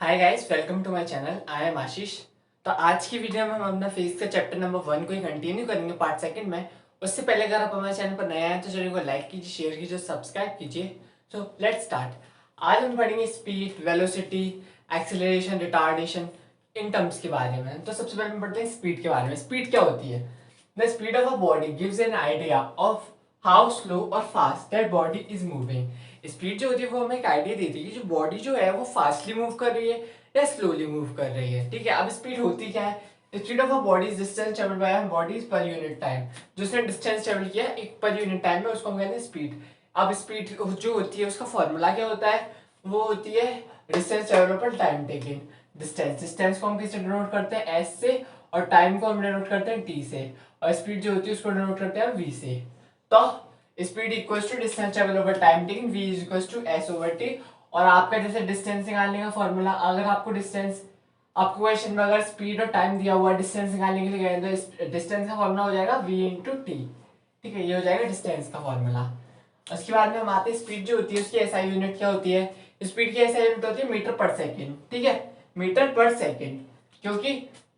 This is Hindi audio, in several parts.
Hi guys, welcome to my channel. I am Ashish. तो आज की वीडियो में हम अपना फिजिक्स का चैप्टर नंबर 1 को ही कंटिन्यू करेंगे पार्ट सेकंड में। उससे पहले अगर आप हमारे चैनल पर नए हैं तो चैनल को लाइक कीजिए, शेयर कीजिए, सब्सक्राइब कीजिए। तो लेट्स स्टार्ट। आज हम पढ़ेंगे speed, velocity, acceleration, retardation in terms के बारे में। तो सबसे पहले हम पढ़ते हैं स्पीड के बारे में। स्पीड क्या होती है? The speed of a body gives an idea of how slow और fast that body is moving. Speed जो होती है वो हमें एक आइडिया देती है कि जो बॉडी जो है वो फास्टली मूव कर रही है या स्लोली मूव कर रही है। ठीक है, अब स्पीड होती क्या है? Speed of a body is distance travelled by bodies per unit time. जो उसने डिस्टेंस ट्रेवल किया एक पर यूनिट टाइम में उसको हम कहते हैं स्पीड। अब स्पीड जो होती है उसका फॉर्मूला क्या होता है? वो होती है डिस्टेंस ट्रेवल पर टाइम टेकन। डिस्टेंस को हम किससे डिनोट करते हैं? एस से। और टाइम को हम डिनोट करते हैं टी से। और स्पीड जो होती है उसको डिनोट करते हैं वी से। तो speed equals to distance travel over time taken, v is equals to S over T. और आपका जैसे डिस्टेंस निकालने का फॉर्मूला, अगर आपको डिस्टेंस, आपको क्वेश्चन में अगर स्पीड और टाइम दिया हुआ डिस्टेंस निकालने के लिए गए तो डिस्टेंस का फॉर्मूला हो जाएगा v इंटू टी। ठीक है, ये हो जाएगा डिस्टेंस का फॉर्मूला। उसके बाद में हम आते हैं स्पीड जो होती है उसकी एसआई यूनिट क्या होती है? स्पीड की एसआई यूनिट होती है मीटर पर सेकेंड। ठीक है, मीटर पर सेकेंड, क्योंकि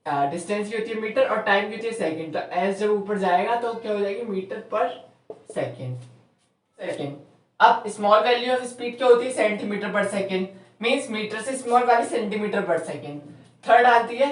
डिस्टेंस की होती है मीटर और टाइम की होती है सेकेंड। तो एस जब ऊपर जाएगा तो क्या हो जाएगी? मीटर पर सेकेंड। सेकेंड। अब स्मॉल वैल्यू ऑफ स्पीड क्या होती है? सेंटीमीटर पर सेकेंड। मींस मीटर से स्मॉल वाली सेंटीमीटर पर सेकेंड। थर्ड आती है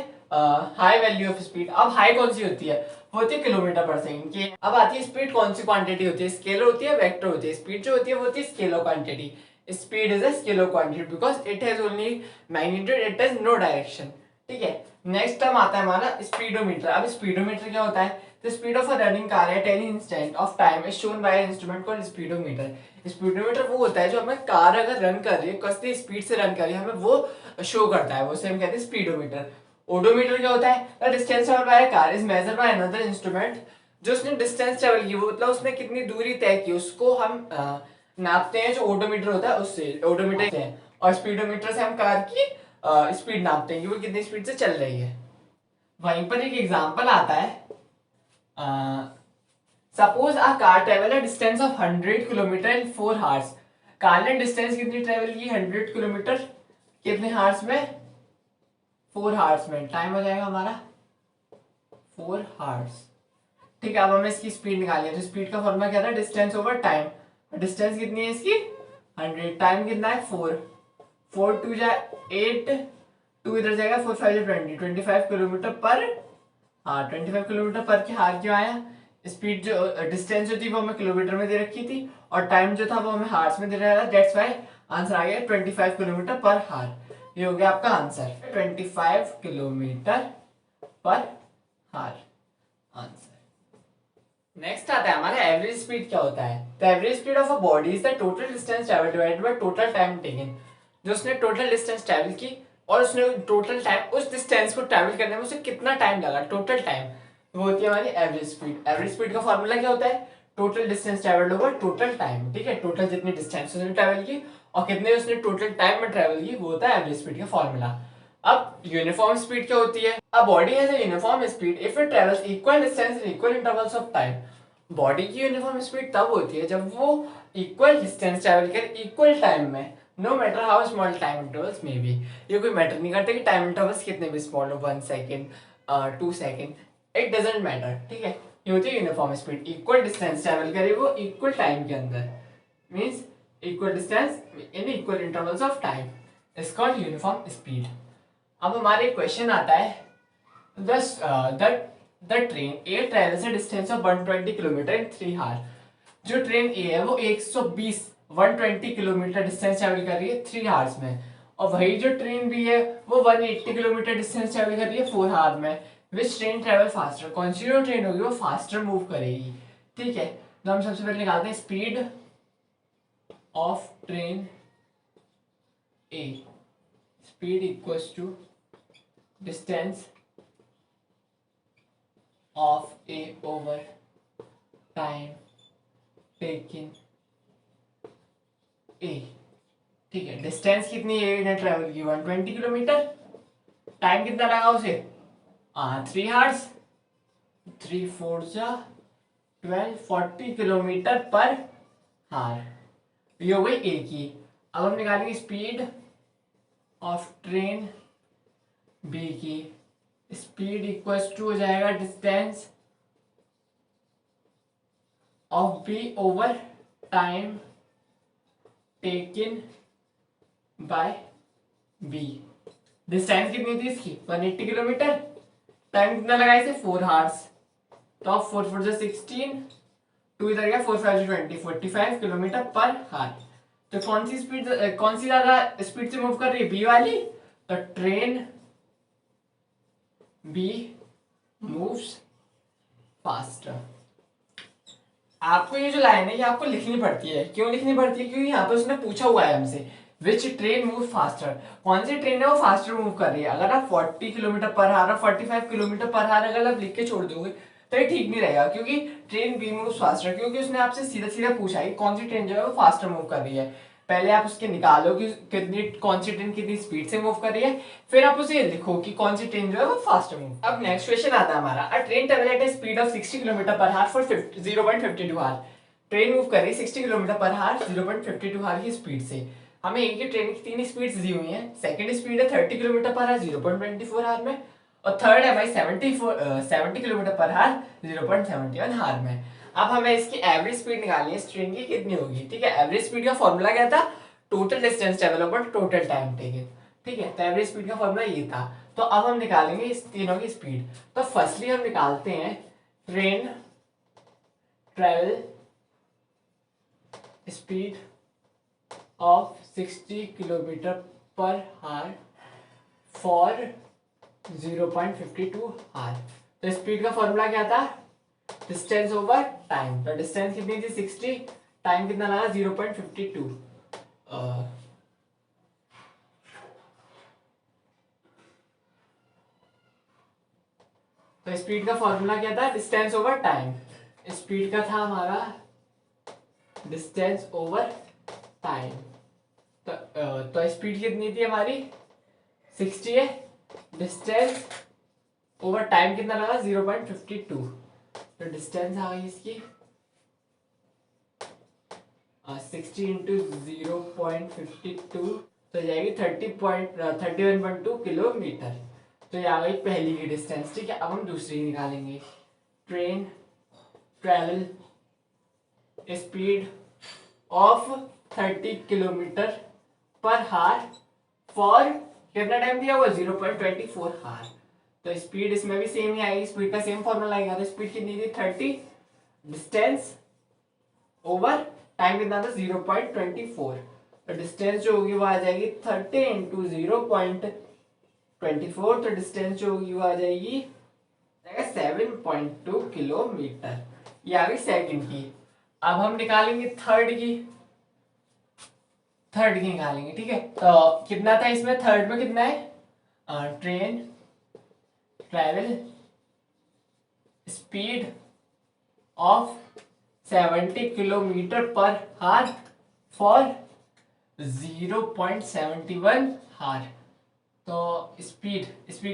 हाई वैल्यू ऑफ स्पीड। अब हाई कौन सी होती है? वो होती है किलोमीटर पर सेकेंड की। अब आती है स्पीड कौन सी क्वांटिटी होती है? स्केलर होती है, वेक्टर होती है। स्पीड जो होती है वो होती है scalar quantity. Speed is a scalar quantity because it has only magnitude, it has no direction. ठीक है, नेक्स्ट टर्म आता है हमारा स्पीडोमीटर। अब स्पीडोमीटर क्या होता है? The speed of a running car at any instant of time is shown by an instrument called speedometer. Speedometer वो होता है जो हमें कार अगर रन कर रही है, कितनी स्पीड से रन कर रही है, हमें वो शो करता है। वो से हम कहते हैं स्पीडोमीटर। ओडोमीटर क्या होता है? The distance travelled by a car is measured by another instrument. जो उसने डिस्टेंस ट्रेवल की, वो मतलब उसने कितनी दूरी तय की, उसको हम नापते हैं। जो ओडोमीटर होता है उससे ओडोमीटर है। और स्पीडोमीटर से हम कार की स्पीड नापते हैं कि वो कितनी स्पीड से चल रही है। वहीं पर एक एग्जांपल आता है। Suppose a car travel a distance of 100 kilometre in 4 hours. Car ने डिस्टेंस कितनी ट्रेवल की? 100 किलोमीटर कितने हार्स में? 4 आवर्स में। टाइम हो जाएगा हमारा 4 आवर्स। ठीक है, अब हमें इसकी स्पीड निकालनी है। तो स्पीड का फॉर्मूला क्या था? Distance over time. डिस्टेंस कितनी है इसकी? 100। टाइम कितना है? 4। 4 टू जा 8, 2 इधर जाएगा, 4 5 20, 25 किलोमीटर पर। हाँ, 25 किलोमीटर पर के हार क्यों आया? स्पीड जो डिस्टेंस जो थी वो हमें किलोमीटर में दे रखी थी और टाइम जो था वो हमें हार्स में दे रहा था। दैट्स व्हाई आंसर आ गया 25 किलोमीटर पर हार। ये हो गया आपका आंसर, 25 किलोमीटर पर हार आंसर। नेक्स्ट आता है हमारा एवरेज स्पीड क्या होता है? The average speed of a body is the total distance travel divided by total time taken. जो उसने टोटल डिस्टेंस ट्रैवल की और उसने टोटल टाइम, उस डिस्टेंस को ट्रैवल करने में उसे कितना टाइम लगा, टोटल टाइम, वो होती है हमारी एवरेज स्पीड। एवरेज स्पीड का फॉर्मूला क्या होता है? Total distance travelled over total time. ठीक है, टोटल जितनी डिस्टेंस उसने ट्रैवल की और कितने उसने टोटल टाइम में ट्रैवल की, वो होता है एवरेज स्पीड का फॉर्मूला। अब यूनिफॉर्म स्पीड क्या होती है? A body has a uniform speed if it travels equal distance in equal intervals of time. Body की यूनिफॉर्म स्पीड तब होती है जब वो इक्वल डिस्टेंस ट्रैवल करे इक्वल टाइम में, no matter how small time intervals may be. ये कोई मैटर नहीं करता कि टाइम इंटरवल्स कितने भी स्मॉल हो, 1 second, 2 second, it doesn't matter. ठीक है, ये होती है uniform speed. Equal distance travel करे वो इक्वल टाइम के अंदर, means equal distance in equal intervals of time is called uniform speed. अब हमारे क्वेश्चन आता है, thus the train A travels a distance of 120 kilometre in 3 hours। जो ट्रेन ए है वो 120 120 किलोमीटर डिस्टेंस ट्रैवल कर रही है 3 आवर्स में। और वही जो ट्रेन बी है वो 180 किलोमीटर डिस्टेंस ट्रैवल कर रही है 4 आवर में। विच ट्रेन ट्रैवल फास्टर? कौन सी जो ट्रेन होगी वो फास्टर मूव करेगी। ठीक है, तो हम सबसे पहले निकालते हैं speed of train A. Speed equals to distance of A over time taken A। ठीक है, डिस्टेंस कितनी है ने ट्रेवल की? 120 किलोमीटर। टाइम कितना लगा उसे? 3 आवर्स। 3 4 जा 12, 40 किलोमीटर पर हार। ये हो गई ए की। अब हम निकालेंगे स्पीड ऑफ ट्रेन बी की स्पीड इक्वल्स टू हो जाएगा distance of B over time taken by B. Distance कितनी थी इसकी 180 किलोमीटर, टाइम कितना लगा इसे 4 आवर्स, तो 4 4 जो 16, 2 इधर गया 4 5 20, 45 किलोमीटर पर हार। तो कौन सी स्पीड, कौन सी ज्यादा स्पीड से मूव कर रही है, बी वाली, तो ट्रेन बी मूव्स फास्टर। आपको ये जो लाइन है ये आपको लिखनी पड़ती है। क्यों लिखनी पड़ती है? क्योंकि यहाँ पे उसने पूछा हुआ है हमसे विच ट्रेन मूव फास्टर, कौन सी ट्रेन है वो फास्टर मूव कर रही है। अगर आप 40 kilometre per our, 45 kilometre per our अगर आप लिख के छोड़ दोगे तो ये ठीक नहीं रहेगा, क्योंकि ट्रेन बी मूव फास्टर, क्योंकि उसने आपसे सीधा सीधा पूछा है कौन सी ट्रेन जो है वो फास्टर मूव कर रही है। पहले आप उसके निकालो कि कितनी, कौन सी ट्रेन कितनी स्पीड से मूव कर रही है, फिर आप उसे लिखो कि कौन सी ट्रेन जो है वो फास्टर मूव। अब नेक्स्ट क्वेश्चन आता है हमारा, a train travel at a speed of 60 kilometre per hour for 0.52 hour. Train move कर रही है 60 किलोमीटर पर आवर 0.52 आवर की स्पीड से। हमें एक ही ट्रेन की तीन स्पीड्स दी हुई हैं। सेकंड स्पीड है 30 किलोमीटर पर आवर 0.24 आवर में, और थर्ड है भाई 70 किलोमीटर पर आवर 0.71 आवर में। अब हमें इसकी एवरेज स्पीड निकालनी है, इस ट्रेन की कितनी होगी। ठीक है, एवरेज स्पीड का फॉर्मूला क्या था, total distance travel over total time taken. ठीक है, तो एवरेज स्पीड का फॉर्मूला ये था। तो अब हम निकालेंगे इस तीनों की स्पीड। तो फर्स्टली हम निकालते हैं train travel speed of 60 kilometre per hour for 0.52 hour. तो स्पीड का फॉर्मूला क्या था, डिस्टेंस ओवर टाइम। तो डिस्टेंस कितनी थी 60, टाइम कितना लगा 0.52। तो स्पीड का फॉर्मूला क्या था, डिस्टेंस ओवर टाइम। स्पीड का था हमारा डिस्टेंस ओवर टाइम। तो स्पीड कितनी थी हमारी 60 है, डिस्टेंस ओवर टाइम कितना लगा 0.52। तो डिस्टेंस आ गई इसकी 60 इंटू 0.52, तो जाएगी 31.2 किलोमीटर। तो ये आ गई पहली की डिस्टेंस। ठीक है, अब हम दूसरी निकालेंगे। Train travel speed of 30 kilometre per हार फॉर कितना टाइम दिया हुआ 0.24 हार। तो स्पीड इसमें भी सेम ही आएगी, स्पीड का सेम फॉर्मूला आएगा। तो स्पीड कितनी थी 30, डिस्टेंस ओवर टाइम कितना था 0.24। तो डिस्टेंस जो होगी वो आ जाएगी 30 इंटू 0.24। तो डिस्टेंस जो होगी वो आ जाएगी 7.2 किलोमीटर। ये आ गई सेकंड की। अब हम निकालेंगे थर्ड की निकालेंगे। ठीक है, तो कितना था इसमें, थर्ड में कितना है, train travel speed of 70 kilometre per hour for 0.71 hour. तो स्पीड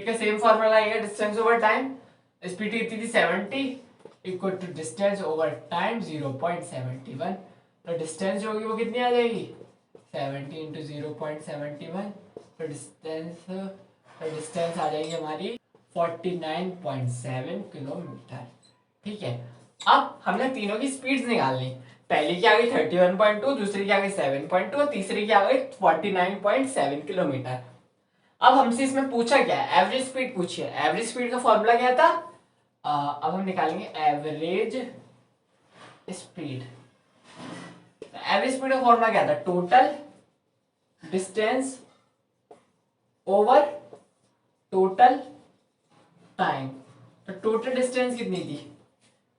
का सेम फॉर्मूला आएगा, डिस्टेंस ओवर टाइम। स्पीड कितनी थी 70 equal to distance over time 0.71। तो डिस्टेंस जो होगी वो कितनी आ जाएगी 70 इंटू 0.71। तो डिस्टेंस आ जाएगी हमारी 49.7 किलोमीटर। ठीक है, अब हमने तीनों की स्पीड्स निकालनी। पहली की आ गई 31.2, दूसरी की आ गई 7.2 और तीसरी की आ गई 49.7 किलोमीटर। अब हमसे इसमें पूछा क्या है, एवरेज स्पीड पूछी है। एवरेज स्पीड का फॉर्मूला क्या था, अब हम निकालेंगे एवरेज स्पीड। एवरेज स्पीड का फॉर्मूला क्या था, total distance over total time. तो टोटल डिस्टेंस कितनी थी,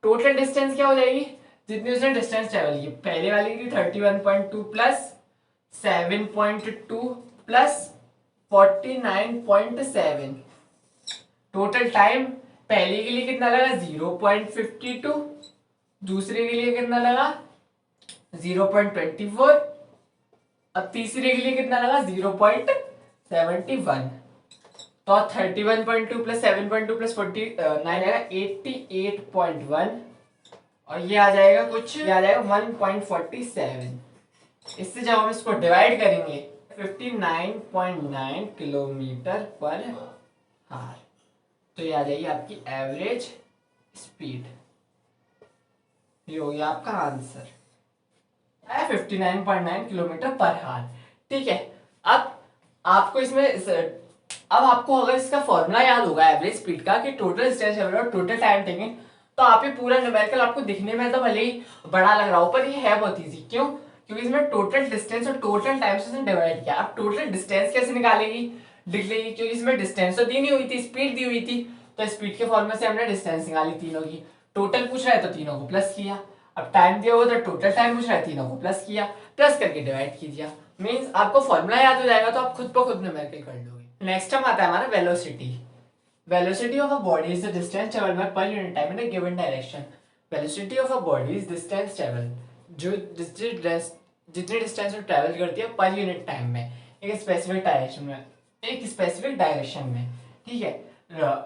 टोटल डिस्टेंस क्या हो जाएगी, जितनी उसने डिस्टेंस ट्रेवल की। पहले वाली की 31.2 प्लस 7.2 प्लस 49.7। टोटल टाइम पहले के लिए कितना लगा 0.52, दूसरे के लिए कितना लगा 0.24 और तीसरे के लिए कितना लगा 0.71। तो 31.2 प्लस 7.2 प्लस 49 आएगा 88.1 और ये आ जाएगा 1.47। इससे जब हम इसको डिवाइड करेंगे 59.9 किलोमीटर पर हार। तो ये आ जाएगी आपकी एवरेज स्पीड। ये हो गया आपका आंसर है 59.9 किलोमीटर पर हार। ठीक है, अब आपको इसमें अब आपको अगर इसका फॉर्मूला याद होगा एवरेज स्पीड का कि टोटल डिस्टेंस और टोटल टाइम टेकन, तो आप ये पूरा न्यूमेरिकल आपको दिखने में तो भले ही बड़ा लग रहा हो पर ये है बहुत ईजी। क्यों? क्योंकि इसमें टोटल डिस्टेंस और टोटल टाइम से डिवाइड किया। अब टोटल डिस्टेंस कैसे निकालेगी लिख लेगी, क्योंकि इसमें डिस्टेंस तो दी नहीं हुई थी, स्पीड दी हुई थी, तो स्पीड के फॉर्मूले से हमने डिस्टेंस निकाली तीनों की। टोटल पूछ रहा है तो तीनों को प्लस किया। अब टाइम दिया हुआ तो टोटल टाइम पूछ रहा है, तीनों को प्लस किया, प्लस करके डिवाइड कीजिए। मींस आपको फॉर्मूला याद हो जाएगा तो आप खुद ब खुद न्यूमेरिकल कर लोगे। नेक्स्ट हम आता है हमारा velocity. Velocity of a body is the distance traveled by per unit time in a given direction. Velocity of a body is distance travel, जो जितनी डिस्टेंस वो ट्रैवल करती है पर यूनिट टाइम में एक स्पेसिफिक डायरेक्शन में, एक स्पेसिफिक डायरेक्शन में। ठीक है,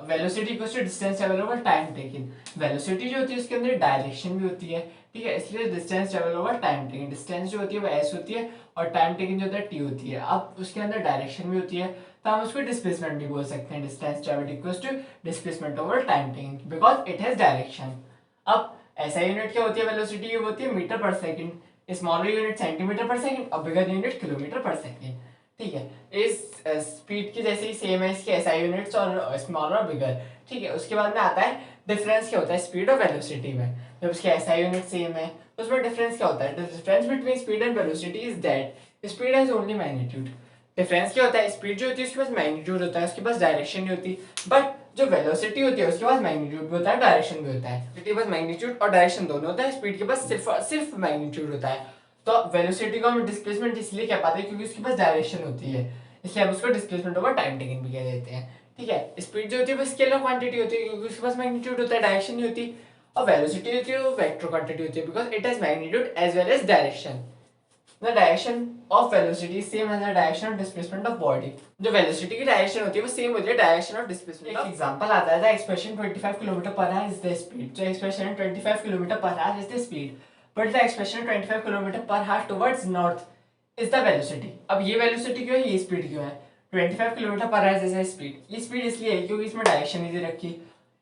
velocity equals to distance travel over time taken. Velocity जो होती है उसके अंदर डायरेक्शन भी होती है। ठीक है, इसलिए distance travel over time taken, distance जो होती है वो एस होती है और टाइम टेकन जो होता है टी होती है। अब उसके अंदर डायरेक्शन भी होती है तो हम उसको डिस्प्लेसमेंट भी बोल सकते हैं। Distance travelled equals to displacement over time taken because it has direction. अब ऐसा यूनिट क्या होती है वेलोसिटी की, होती है metre per second, smaller unit centimetre पर सेकंड और बिगर यूनिट किलोमीटर पर सेकंड। ठीक है, इस स्पीड की जैसे ही सेम है इसके एसआई यूनिट्स और स्मॉलर और बिगर। ठीक है, उसके बाद में आता है डिफरेंस क्या होता है स्पीड और वेलोसिटी में। जब उसके एसआई यूनिट सेम है तो उसमें डिफरेंस क्या होता है? The difference between speed and velocity is that speed has only magnitude. Difference क्या होता है? स्पीड जो होती है उसके पास मैग्नीट्यूड होता है, उसके पास डायरेक्शन नहीं होती। बट जो वेलोसिटी होती है उसके पास मैग्नीट्यूड भी होता है, डायरेक्शन भी होता है। उसके पास मैग्नीट्यूड और डायरेक्शन दोनों होता है, स्पीड के पास सिर्फ मैग्नीट्यूड होता है। तो वेलोसिटी को हम डिस्प्लेसमेंट इसलिए कह पाते हैं क्योंकि उसके पास डायरेक्शन होती है, इसलिए हम उसको डिस्प्लेसमेंट ओवर टाइम टेकन भी कह देते हैं। ठीक है, स्पीड जो होती है वो स्केलर क्वांटिटी होती है क्योंकि उसके पास मैग्नीट्यूड होता है, डायरेक्शन नहीं होती। और वेलोसिटी होती है वो वेक्टर क्वांटिटी होती है because it has magnitude as well as direction. The direction of velocity is same as the direction of displacement of body. जो velocity की डायरेक्शन होती है वो सेम होती है डायरेक्शन ऑफ डिस्प्लेसमेंट। एक एग्जांपल आता है, the expression 25 kilometre per our is the speed. जो एक्सप्रेशन है 25 kilometre per our is the speed, but the expression 25 kilometre per our towards north is the velocity. अब ये वेलोसिटी क्यों है, ये स्पीड क्यों है? 25 किलोमीटर पर आवर जैसे स्पीड, ये स्पीड इसलिए है क्योंकि इसमें डायरेक्शन नहीं दे रखी,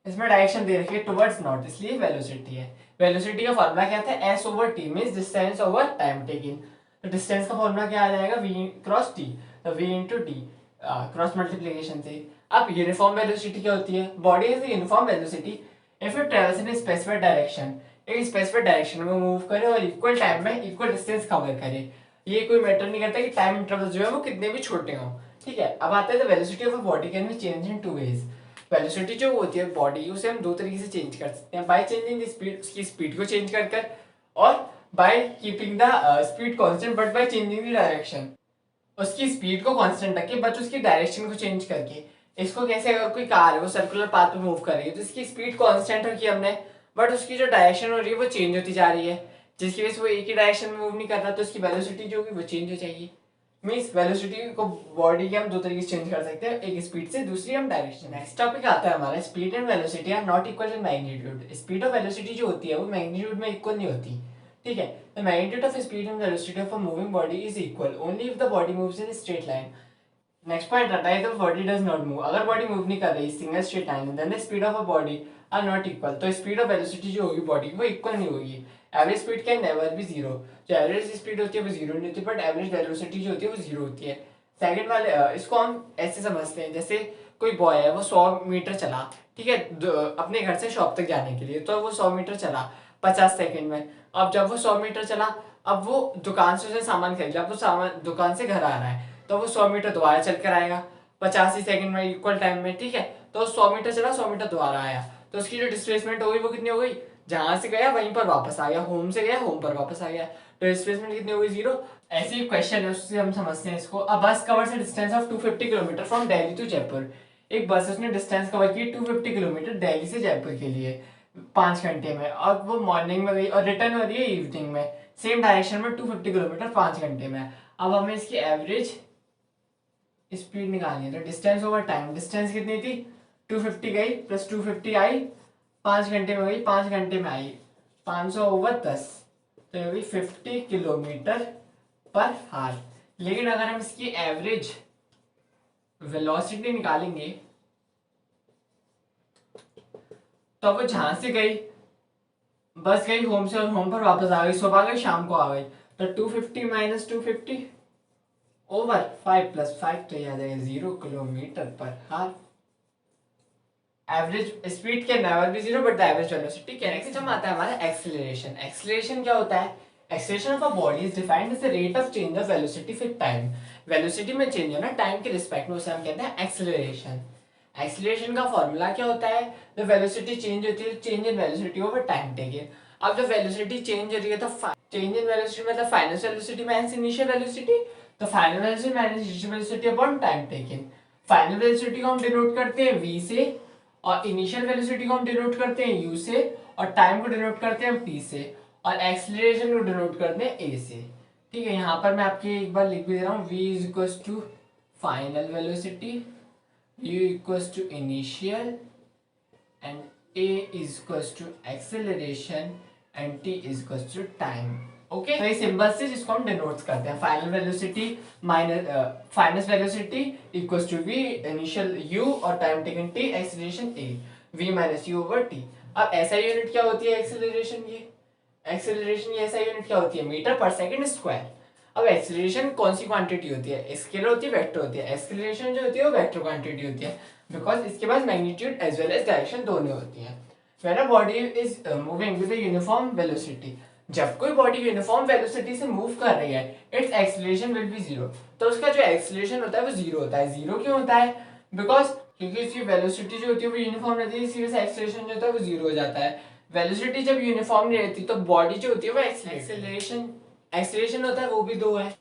इसमें डायरेक्शन दे रखी है टुवर्ड्स नॉर्थ, इसलिए वेलोसिटी है। वेलोसिटी का फॉर्मूला क्या था? S over T means distance over time taking. तो डिस्टेंस का फॉर्मूला क्या आ जाएगा? v क्रॉस टी, तो v into T cross multiplication से। अब यूनिफॉर्म वेलोसिटी क्या होती है? Body has uniform velocity if it travels in specified direction, एक स्पेसिफाइड डायरेक्शन में मूव करे और इक्वल टाइम में इक्वल डिस्टेंस कवर करे। ये कोई मैटर नहीं करता कि टाइम इंटरवल जो है वो कितने भी छोटे हों। ठीक है, अब आता है the velocity of a body can be change in two ways. Velocity जो होती है बॉडी उसे हम दो तरीके से चेंज कर सकते हैं, बाय चेंजिंग द स्पीड, उसकी स्पीड को चेंज कर और by keeping the speed constant but by changing the direction। उसकी स्पीड को कांस्टेंट रखे बट उसकी डायरेक्शन को चेंज करके। इसको कैसे? अगर कोई कार है वो सर्कुलर पाथ पे मूव कर रही है तो इसकी स्पीड कांस्टेंट रखी हमने, बट उसकी जो डायरेक्शन हो रही है वो चेंज होती जा रही है, जिसकी वजह से वो एक ही डायरेक्शन में मूव नहीं कर रहा, तो उसकी वेलोसिटी जो होगी वो चेंज हो जाएगी। मींस वेलोसिटी को बॉडी के हम दो तरीके से चेंज कर सकते हैं, एक स्पीड से, दूसरी हम डायरेक्शन। नेक्स्ट टॉपिक आता है हमारा speed and velocity are not equal in magnitude. Speed और वेलोसिटी जो होती है वो मैग्नीट्यूड में इक्वल नहीं होती। ठीक है, the magnitude of speed and velocity of a moving body is equal only if the body moves in a straight line। Next point आता है, the body does not move। अगर बॉडी मूव नहीं कर रही single straight line then the speed of a body are not equal. तो स्पीड और वेलोसिटी जो होगी बॉडी की वो इक्वल नहीं होगी। Average speed can never be zero. जो एवरेज स्पीड होती है वो जीरो नहीं होती, बट एवरेज वेलोसिटी जो होती है वो जीरो होती है। सेकंड वाले इसको हम ऐसे समझते हैं, जैसे कोई बॉय है वो 100 मीटर चला, ठीक है, अपने घर से शॉप तक जाने के लिए, तो वो 100 मीटर चला 50 सेकंड में। अब जब वो 100 मीटर चला, अब वो दुकान से उसे सामान खरीद, जब वो सामान दुकान से घर आ रहा है तो वो 100 मीटर दोबारा चल कर आएगा 50 ही सेकंड में इक्वल टाइम में। ठीक है, तो 100 मीटर चला 100 मीटर दोबारा आया, तो उसकी जो डिस्प्लेसमेंट हो गई वो कितनी हो गई? जहां से गया वहीं पर वापस आ गया, होम से गया होम पर वापस आ गया, तो डिस्प्लेसमेंट कितनी हो गई? जीरो। ऐसे ही क्वेश्चन है उससे हम समझते हैं इसको। A bus covers a distance of 250 kilometre from Delhi to Jaipur. एक बस उसने डिस्टेंस कवर की 250 किलोमीटर दिल्ली से जयपुर के लिए 5 घंटे में, और वो मॉर्निंग में गई और रिटर्न हो रही है इवनिंग में, सेम डायरेक्शन में 250 किलोमीटर 5 घंटे में। अब हमें इसकी एवरेज स्पीड निकालनी है, तो डिस्टेंस ओवर टाइम, डिस्टेंस कितनी थी? 250 गई प्लस 250 आई, 5 घंटे में गई 5 घंटे में आई, 500 ओवर 10, तो ये होगी 50 किलोमीटर पर हार। लेकिन अगर हम इसकी एवरेज वेलोसिटी निकालेंगे तो वो जहां से गई बस गई होम से और होम पर वापस आ गई, सुबह गई शाम को आ गई, तो 250 माइनस 250 ओवर 5 प्लस 5 तो याद है 0 kilometre per hour. Average speed can never be zero but the average velocity can. Next हम आता है हमारा एक्सीलरेशन। एक्सीलरेशन क्या होता है? Acceleration of a body is defined as the rate of change of velocity with time. Velocity में चेंज होना टाइम के रिस्पेक्ट में, उसे हम कहते हैं एक्सीलरेशन। एक्सीलरेशन का फॉर्मूला क्या होता है? द वेलोसिटी चेंज होती है, change in velocity over time taken. अब जब वेलोसिटी चेंज हो रही है तो चेंज इन वेलोसिटी मतलब final velocity minus initial velocity, तो final velocity minus initial velocity upon time taken. Final velocity को हम डिनोट करते हैं v से, और इनिशियल वेलोसिटी को हम डिनोट करते हैं u से, और टाइम को डिनोट करते हैं हम t से, और एक्सीलरेशन को डिनोट करते हैं a से। ठीक है, यहाँ पर मैं आपके एक बार लिख भी दे रहा हूँ, v is equals to final velocity, u equals to initial, and a is equals to acceleration and t is equals to time। Okay, तो ये सिंबल से जिसको हम डिनोट करते हैं, final velocity minus final velocity equals to v initial u और time taken t, acceleration a, v minus u over t। अब ऐसा यूनिट क्या होती है एक्सीलरेशन की? एक्सीलरेशन की ऐसा यूनिट क्या होती है? Metre per second square. अब एक्सीलरेशन कौन सी क्वांटिटी होती है? स्केलर होती है, वेक्टर होती है? एक्सीलरेशन जो होती है वो वेक्टर क्वांटिटी होती है, बिकॉज इसके पास magnitude as well as direction दोनों होती है। When a body is moving with a uniform velocity, जब कोई बॉडी यूनिफॉर्म वेलोसिटी से मूव कर रही है, it's acceleration will be zero. तो उसका जो एक्सीलरेशन होता है वो जीरो होता है। जीरो क्यों होता है? बिकॉज क्योंकि इसकी वेलोसिटी जो होती है वो यूनिफॉर्म रहती है, इसी वजह से एक्सीलरेशन जो होता है वो जीरो हो जाता है। वेलोसिटी जब यूनिफॉर्म नहीं रहती तो बॉडी जो होती है वो एक्सीलरेशन होता है, वो भी दो है।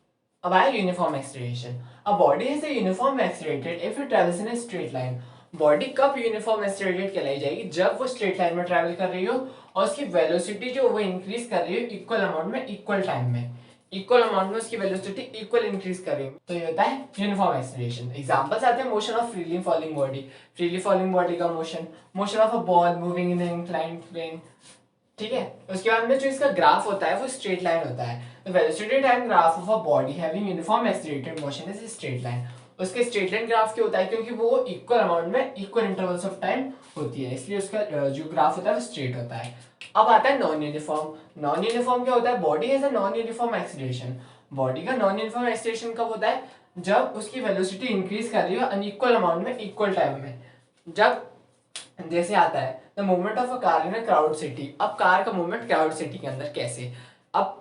अब आया uniform acceleration. A body is uniform accelerated if it travels in a straight line. Body कब यूनिफॉर्म एक्सीलरेटेड कहलाई जाएगी? जब वो स्ट्रेट लाइन में ट्रैवल कर रही हो और उसकी वेलोसिटी जो वो इंक्रीज कर रही हो इक्वल अमाउंट में, इक्वल टाइम में, इक्वल अमाउंट में उसकी वेलोसिटी इक्वल इंक्रीज कर रही हो, तो ये होता है यूनिफॉर्म एक्सीलरेशन। एग्जांपल्स आते हैं motion of freely falling body, freely falling body का motion, motion of a ball moving in inclined plane. ठीक है, उसके बाद में जो इसका ग्राफ होता है वो स्ट्रेट लाइन होता है। The velocity time graph of a body having uniform accelerated motion is a straight line। उसके स्ट्रेट लाइन ग्राफ क्यों होता है? क्योंकि वो इक्वल अमाउंट में इक्वल इंटरवल्स ऑफ टाइम होती है, इसलिए उसका जो ग्राफ होता है वो स्ट्रेट होता है। अब आता है नॉन यूनिफॉर्म। नॉन यूनिफॉर्म क्या होता है? Body has a non uniform acceleration. Body का नॉन यूनिफॉर्म एक्सीलरेशन कब होता है? जब उसकी वेलोसिटी इंक्रीज कर रही हो अनइक्वल अमाउंट में, इक्वल टाइम में। जब जैसे आता है the movement of a car in a crowd city. अब कार का मूवमेंट क्राउड सिटी के अंदर कैसे? अब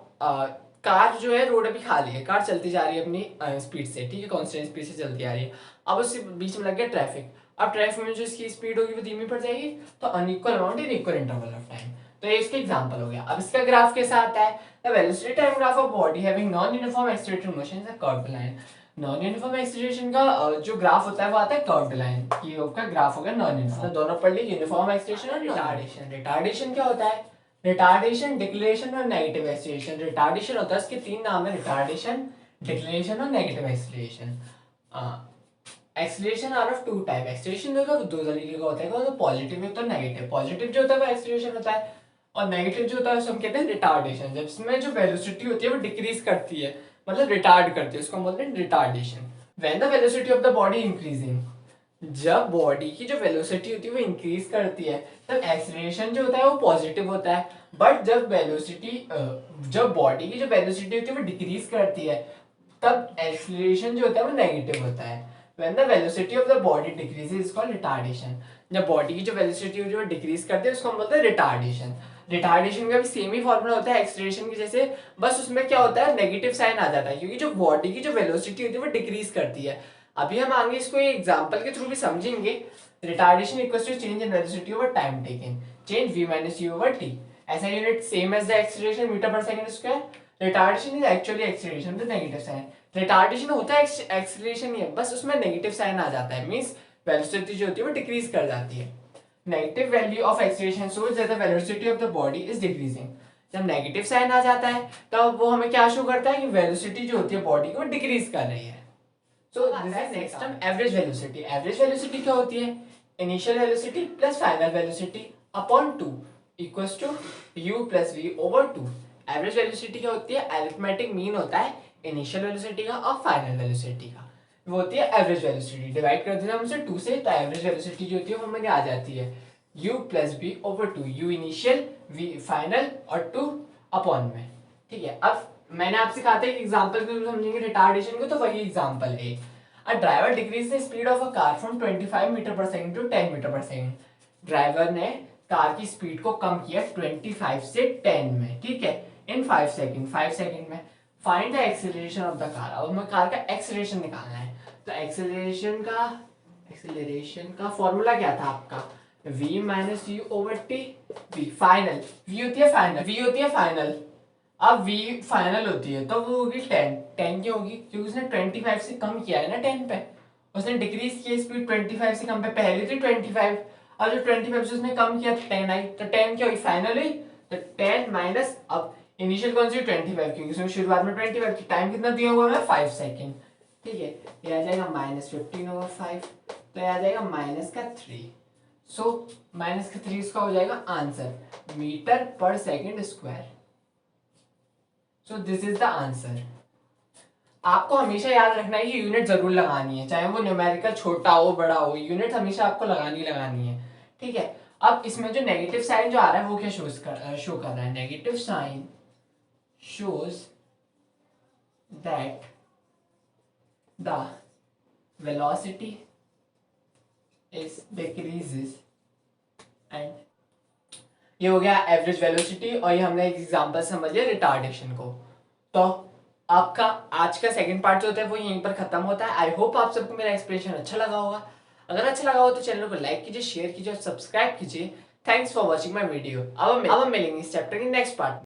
कार जो है रोड अभी खाली है, कार चलती जा रही है अपनी स्पीड से, ठीक है, कांस्टेंट स्पीड से चलती आ रही है। अब उसके बीच में लग गया ट्रैफिक। अब ट्रैफिक में जो इसकी स्पीड होगी वो धीमी पड़ जाएगी, तो unequal amount in equal interval of time. तो ये इसका एग्जांपल हो गया। अब इसका ग्राफ कैसा आता है? The velocity time graph of body having non uniform accelerated motion is a curved line. Non uniform acceleration का जो ग्राफ होता है वो आता है कर्व्ड लाइन। ये उसका ग्राफ होगा नॉन यूनिफॉर्म। तो दोनों पढ़ ली, यूनिफॉर्म एक्सीलरेशन और रिटार्डेशन। रिटार्डेशन क्या होता है? रिटार्डेशन, डिक्लेरेशन और नेगेटिव एक्सीलरेशन। रिटार्डेशन होता है, इसके तीन नाम है, रिटार्डेशन, डिक्लेरेशन और negative acceleration. Acceleration are of two type. Acceleration जो है वो दो तरीके का होता है, पॉजिटिव तो नेगेटिव। पॉजिटिव जो होता है वो एक्सीलरेशन होता है, और नेगेटिव जो होता है उसको हम कहते हैं रिटार्डेशन। जब इसमें जो वेलोसिटी होती है वो डिक्रीज करती है, मतलब रिटार्ड करती है, उसको हम बोलते हैं retardation. When the velocity of the body increasing, जब बॉडी की जो वेलोसिटी होती है वो इंक्रीज करती है तब एक्सीलरेशन जो होता है वो पॉजिटिव होता है। बट जब बॉडी की जो वेलोसिटी होती है वो डिक्रीज करती है तब एक्सीलरेशन जो होता है वो नेगेटिव होता है। When the velocity of the body decreases is called retardation. जब बॉडी की जो वेलोसिटी होती है वो डिक्रीज करती है उसको हम बोलते हैं रिटार्डेशन। रिटार्डेशन का भी सेम ही फॉर्मूला होता है एक्सीलरेशन की जैसे, बस उसमें क्या होता है नेगेटिव साइन आ जाता है, क्योंकि जो बॉडी की जो वेलोसिटी होती है वो डिक्रीज करती है। अभी हम आगे इसको एग्जांपल के थ्रू भी समझेंगे। Retardation equals to change in velocity over time taken, change v minus u over t। ऐसा unit same as the acceleration metre per second square. Retardation is actually acceleration with negative sign. रिटार्डेशन होता है एक्सीलरेशन ही है, बस उसमें नेगेटिव साइन आ जाता है, मींस वेलोसिटी जो होती है वो डिक्रीज कर जाती है। Negative value of acceleration shows that the velocity of the body is decreasing. जब नेगेटिव साइन आ जाता है तब वो हमें क्या शो करता है कि वेलोसिटी जो होती है बॉडी की वो डिक्रीज कर रही है। So this is next term average velocity. Average velocity क्या होती है? Initial velocity plus final velocity upon 2 equals to u plus v over 2। Average velocity क्या होती है? Arithmetic mean होता है इनिशियल वेलोसिटी का और फाइनल वेलोसिटी का। वो होती है एवरेज वेलोसिटी। डिवाइड कर देना हमसे 2 से, तो एवरेज वेलोसिटी जो होती है वो हमारी आ जाती है u plus v over 2, u initial v final और 2 अपॉन में। ठीक है, अब मैंने आपसे कहा था एक एग्जांपल के थ्रू समझेंगे रिटार्डेशन को, तो वही एग्जांपल है। A driver decrease the speed of a car from 25 metre per second to 10 metre per second. Driver ने कार की स्पीड को कम किया 25 से 10 में, ठीक है, इन 5 सेकंड में। Find the acceleration of the car. अब हमें कार का एक्सेलरेशन निकालना है, तो एक्सेलरेशन का फॉर्मूला क्या था आपका, v minus you over T. v final, v होती है फाइनल। अब v फाइनल होती है तो वो होगी 10 क्यों होगी, क्योंकि उसने 25 से कम किया है ना 10 पे, उसने डिक्रीज किया स्पीड 25 से कम पे, पहले थी 25, अब जो 25 से उसने कम किया 10 आई, तो 10 क्या हुई, फाइनल हुई। तो 10 माइनस, अब इनिशियल कौन सी 25, क्योंकि उसमें शुरुआत में 25 थी, टाइम कितना दिया हुआ है 5 सेकेंड, ठीक है। ये आ जाएगा -15/5, तो ये आ जाएगा -3। सो -3 इसका हो जाएगा आंसर, मीटर पर second square. So this is the answer. आपको हमेशा याद रखना है कि यूनिट जरूर लगानी है, चाहे वो न्यूमेरिकल छोटा हो बड़ा हो, यूनिट हमेशा आपको लगानी है, ठीक है। अब इसमें जो नेगेटिव साइन जो आ रहा है वो क्या शो कर रहा है, negative sign shows that the velocity is decreases and, ये हो गया एवरेज वेलोसिटी, और ये हमने एक एग्जांपल समझ लिया रिटार्डेशन को। तो आपका आज का सेकंड पार्ट जो होता है वो यहीं पर खत्म होता है। आई होप आप सबको मेरा एक्सप्लेनेशन अच्छा लगा होगा। अगर अच्छा लगा हो तो चैनल को लाइक कीजिए, शेयर कीजिए और सब्सक्राइब कीजिए। Thanks for watching my video. अब हम मिलेंगे इस चैप्टर के नेक्स्ट पार्ट में।